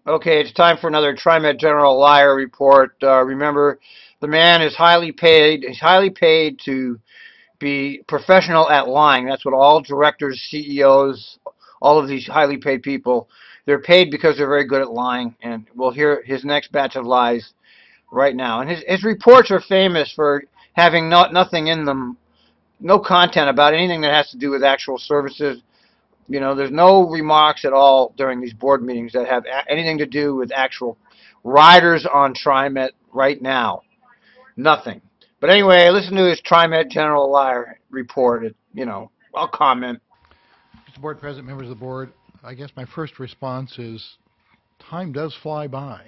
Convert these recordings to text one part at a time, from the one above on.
Okay, it's time for another Trimet General Liar report. Remember, the man is highly paid. He's highly paid to be professional at lying. That's what all directors, CEOs, all of these highly paid people, they're paid because they're very good at lying. And we'll hear his next batch of lies right now. And his reports are famous for having nothing in them, no content about anything that has to do with actual services. You know, there's no remarks at all during these board meetings that have anything to do with actual riders on TriMet right now. Nothing. But anyway, listen to his TriMet General Liar report. I'll comment. Mr. Board President, members of the board, I guess my first response is time does fly by.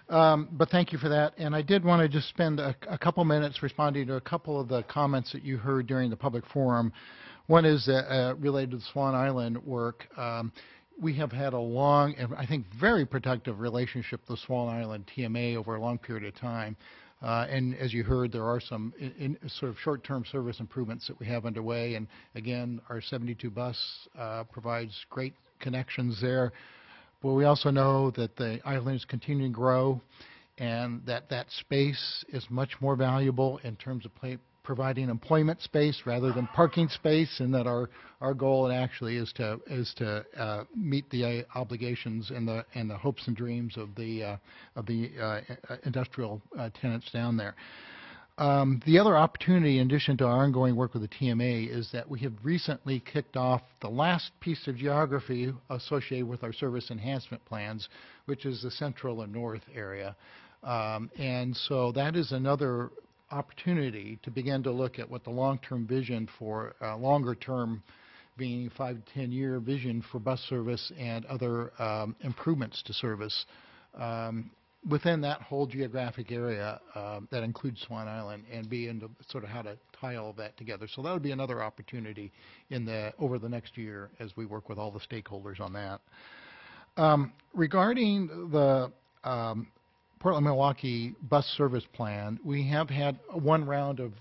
But thank you for that. And I did want to just spend a couple minutes responding to a couple of the comments that you heard during the public forum. One is related to the Swan Island work. We have had a long and I think very productive relationship with the Swan Island TMA over a long period of time. And as you heard, there are some sort of short-term service improvements that we have underway. And again, our 72 bus provides great connections there. But we also know that the island is continuing to grow and that space is much more valuable in terms of providing employment space rather than parking space, and that our goal actually is to meet the obligations and the hopes and dreams of the industrial tenants down there. The other opportunity, in addition to our ongoing work with the TMA, is that we have recently kicked off the last piece of geography associated with our service enhancement plans, which is the central and north area. And so that is another opportunity to begin to look at what the long-term vision for longer-term, being 5 to 10-year vision for bus service and other improvements to service within that whole geographic area that includes Swan Island, and be into sort of how to tie all of that together. So that would be another opportunity over the next year as we work with all the stakeholders on that. Regarding the Portland-Milwaukee bus service plan, we have had one round of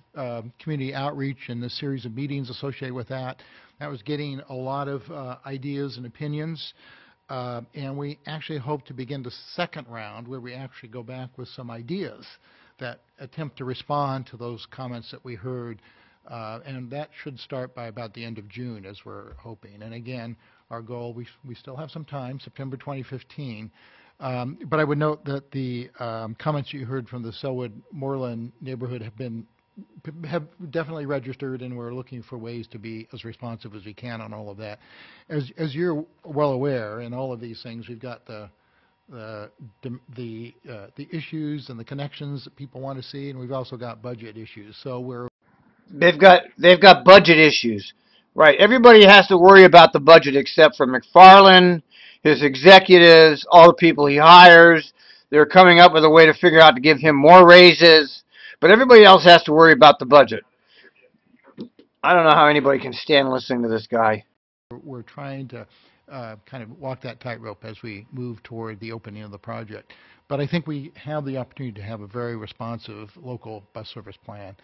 community outreach and a series of meetings associated with that. That was getting a lot of ideas and opinions. And we actually hope to begin the second round where we actually go back with some ideas that attempt to respond to those comments that we heard. And that should start by about the end of June, as we're hoping. And again, our goal, we still have some time, September 2015. But I would note that the comments you heard from the Selwood-Moreland neighborhood have definitely registered, and we're looking for ways to be as responsive as we can on all of that. As you're well aware, in all of these things, we've got the issues and the connections that people want to see, and we've also got budget issues. So They've got budget issues, right? Everybody has to worry about the budget except for McFarland, his executives, all the people he hires. They're coming up with a way to figure out to give him more raises, but everybody else has to worry about the budget. I don't know how anybody can stand listening to this guy. we're trying to kind of walk that tightrope as we move toward the opening of the project. But I think we have the opportunity to have a very responsive local bus service plan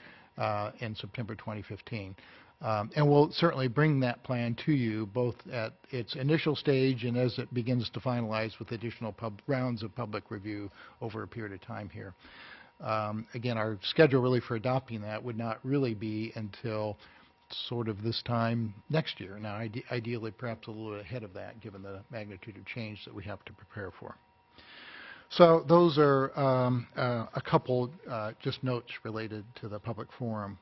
in September 2015. And we'll certainly bring that plan to you both at its initial stage and as it begins to finalize with additional rounds of public review over a period of time here. Again, our schedule really for adopting that would not really be until sort of this time next year. Now, ideally, perhaps a little bit ahead of that, given the magnitude of change that we have to prepare for. So those are a couple just notes related to the public forum.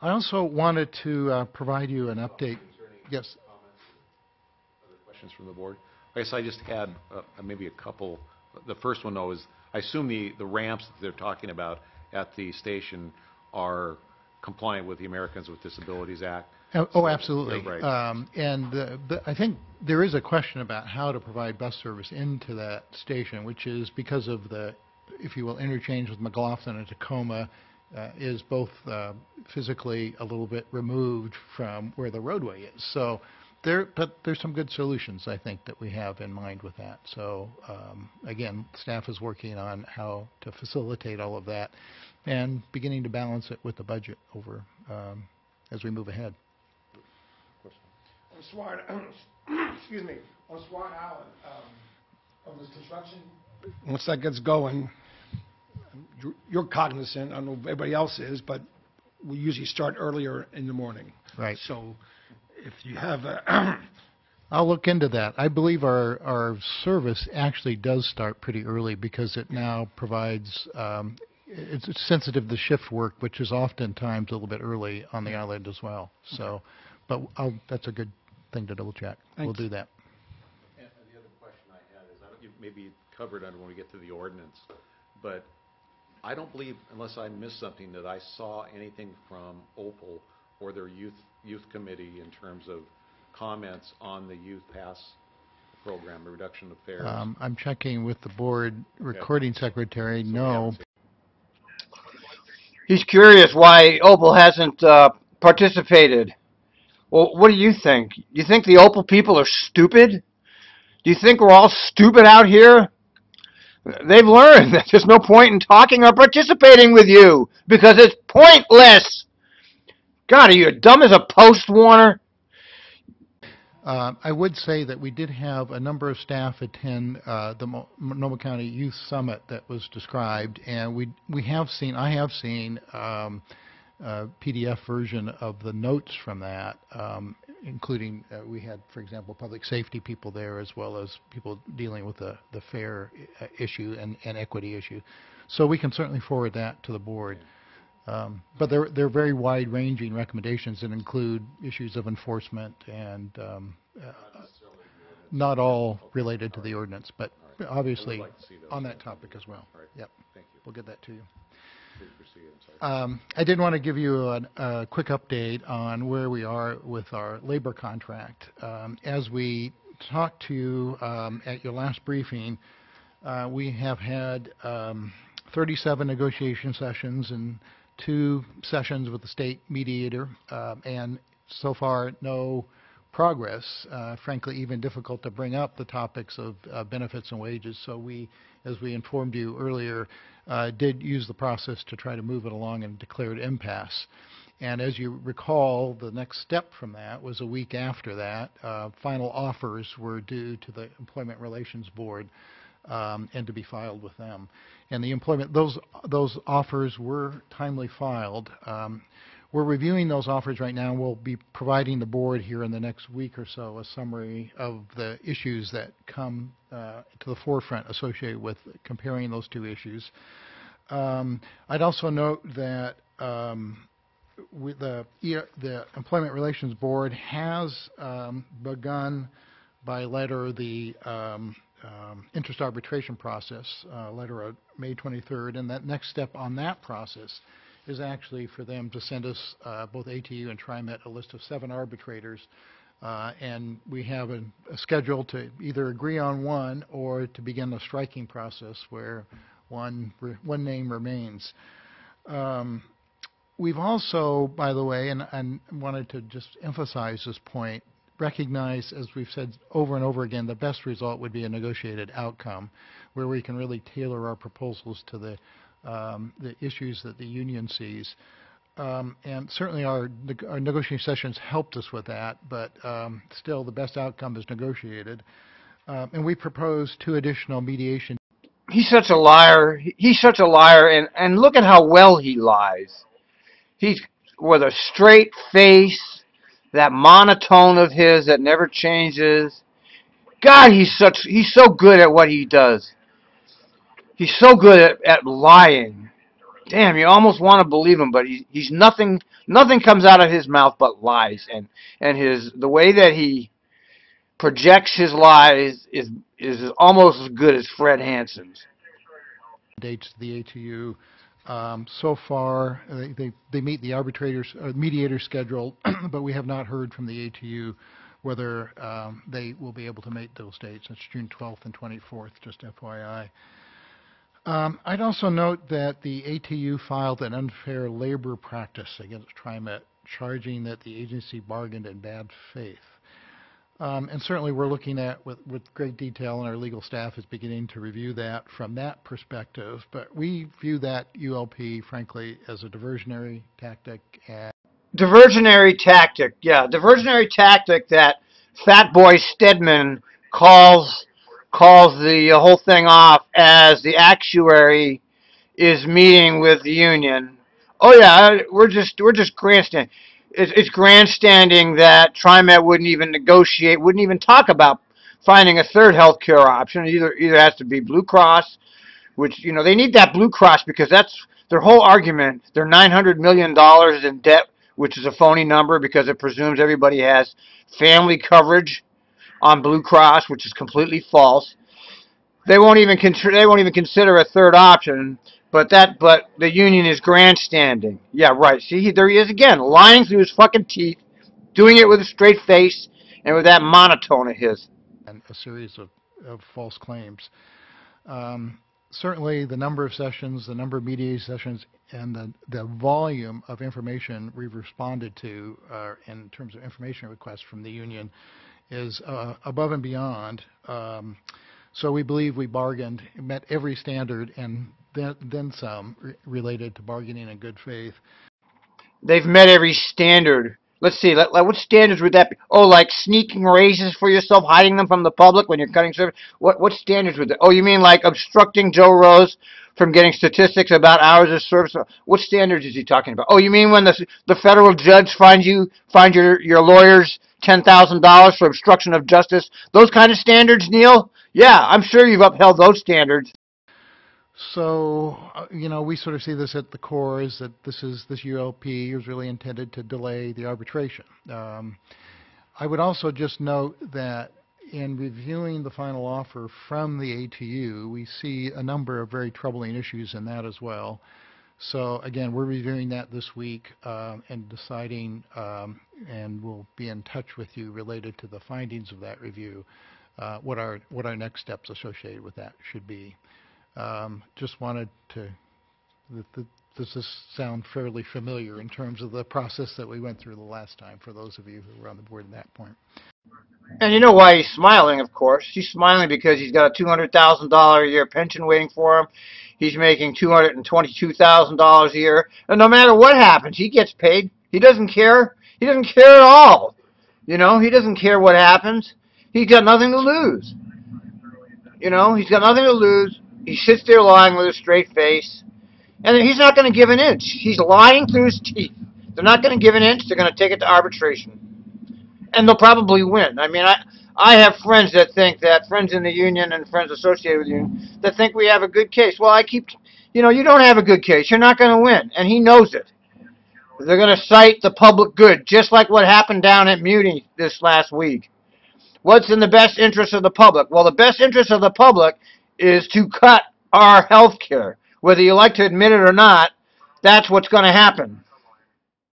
I also wanted to provide you an update. Yes. Other questions from the board? I guess I just had maybe a couple. The first one, though, is I assume the ramps that they're talking about at the station are compliant with the Americans with Disabilities Act. Oh, absolutely. Yeah, right. I think there is a question about how to provide bus service into that station, which is because of the, if you will, interchange with McLaughlin and Tacoma is both physically a little bit removed from where the roadway is. So but there's some good solutions, I think, that we have in mind with that. So again, staff is working on how to facilitate all of that and beginning to balance it with the budget over as we move ahead. On Swan, excuse me, on Swan Island, of this construction, once that gets going, you're cognizant, I don't know if everybody else is, but we usually start earlier in the morning. Right. So if you have a, I'll look into that. I believe our service actually does start pretty early because it now provides, it's sensitive to shift work, which is oftentimes a little bit early on the island as well. So, but that's a good thing to double check. We'll Thanks. do that. And the other question I had is, I don't, you maybe covered under when we get to the ordinance, but I don't believe, unless I missed something, that I saw anything from Opal or their youth committee in terms of comments on the youth pass program, the reduction of fares. I'm checking with the board recording secretary. So we No. haven't seen- He's curious why Opal hasn't participated. Well, what do you think? You think the Opal people are stupid? Do you think we're all stupid out here? They've learned that there's no point in talking or participating with you because it's pointless. God, are you dumb as a post, Warner? I would say that we did have a number of staff attend the Multnomah County Youth Summit that was described, and I have seen a PDF version of the notes from that, including we had, for example, public safety people there as well as people dealing with the fare issue and equity issue. So we can certainly forward that to the board. But they're very wide-ranging recommendations that include issues of enforcement and not all related to the ordinance, but obviously like to see those. on that topic as well. All right. Yep, Thank you. we'll get that to you. Please proceed, I'm sorry. I did want to give you a quick update on where we are with our labor contract. As we talked to you at your last briefing, we have had 37 negotiation sessions and 2 sessions with the state mediator, and so far no progress. Frankly, even difficult to bring up the topics of benefits and wages. So we, as we informed you earlier, did use the process to try to move it along and declare it impasse. And as you recall, the next step from that was a week after that. Final offers were due to the Employment Relations Board and to be filed with them. And the those offers were timely filed. We're reviewing those offers right now. We'll be providing the board here in the next week or so a summary of the issues that come to the forefront associated with comparing those 2 issues. I'd also note that with the Employment Relations Board has begun by letter the interest arbitration process, letter of May 23rd, and that next step on that process is actually for them to send us, both ATU and Trimet, a list of 7 arbitrators, and we have a schedule to either agree on one or to begin the striking process where one name remains. We've also, by the way, and wanted to just emphasize this point, recognize, as we've said over and over again, the best result would be a negotiated outcome where we can really tailor our proposals to the issues that the union sees. And certainly our negotiating sessions helped us with that, but still the best outcome is negotiated. And we propose 2 additional mediation. He's such a liar. He's such a liar, and look at how well he lies. He's with a straight face, that monotone of his that never changes. God, he's so good at what he does. He's so good at lying. Damn, you almost want to believe him, but he's nothing comes out of his mouth but lies, and the way that he projects his lies is almost as good as Fred Hanson's. Dates to the ATU. So far, they meet the mediator schedule, but we have not heard from the ATU whether they will be able to make those dates. It's June 12th and 24th, just FYI. I'd also note that the ATU filed an unfair labor practice against Trimet, charging that the agency bargained in bad faith. And certainly we're looking at with great detail, and our legal staff is beginning to review that from that perspective. But we view that ULP, frankly, as a diversionary tactic. Diversionary tactic, yeah. Diversionary tactic that Fat Boy Stedman calls calls the whole thing off as the actuary is meeting with the union. Oh yeah, we're just grandstanding. It's grandstanding that TriMet wouldn't even negotiate, wouldn't even talk about finding a third health care option. Either has to be Blue Cross, which they need that Blue Cross because that's their whole argument. They're $900 million in debt, which is a phony number because it presumes everybody has family coverage on Blue Cross, which is completely false. They won't even consider a third option. But the union is grandstanding. Yeah, right. See, there he is again, lying through his fucking teeth, doing it with a straight face and with that monotone of his. And a series of false claims. Certainly, the number of sessions, the number of media sessions, and the volume of information we've responded to in terms of information requests from the union is above and beyond. So we believe we bargained, met every standard, and then some related to bargaining in good faith. They've met every standard. Let's see, what standards would that be? Oh, like sneaking raises for yourself, hiding them from the public when you're cutting service? What standards would that? Oh, you mean like obstructing Joe Rose from getting statistics about hours of service? What standards is he talking about? Oh, you mean when the federal judge finds your lawyers $10,000 for obstruction of justice? Those kind of standards, Neil? Yeah, I'm sure you've upheld those standards. So, we sort of see this at the core is that this ULP is really intended to delay the arbitration. I would also just note that in reviewing the final offer from the ATU, we see a number of very troubling issues in that as well. So again, we're reviewing that this week and deciding, and we'll be in touch with you related to the findings of that review, what our next steps associated with that should be. Just wanted to, does this sound fairly familiar in terms of the process that we went through the last time for those of you who were on the board at that point? And you know why he's smiling, of course. He's smiling because he's got a $200,000 a year pension waiting for him. He's making $222,000 a year. And no matter what happens, he gets paid. He doesn't care. He doesn't care at all. He doesn't care what happens. He's got nothing to lose. He's got nothing to lose. He sits there lying with a straight face. And he's not going to give an inch. He's lying through his teeth. They're not going to give an inch. They're going to take it to arbitration. And they'll probably win. I mean, I have friends friends in the union and friends associated with the union, that think we have a good case. Well, you don't have a good case. You're not going to win. And he knows it. They're going to cite the public good, just like what happened down at Muni this last week. What's in the best interest of the public? Well, the best interest of the public is to cut our health care. Whether you like to admit it or not, that's what's going to happen.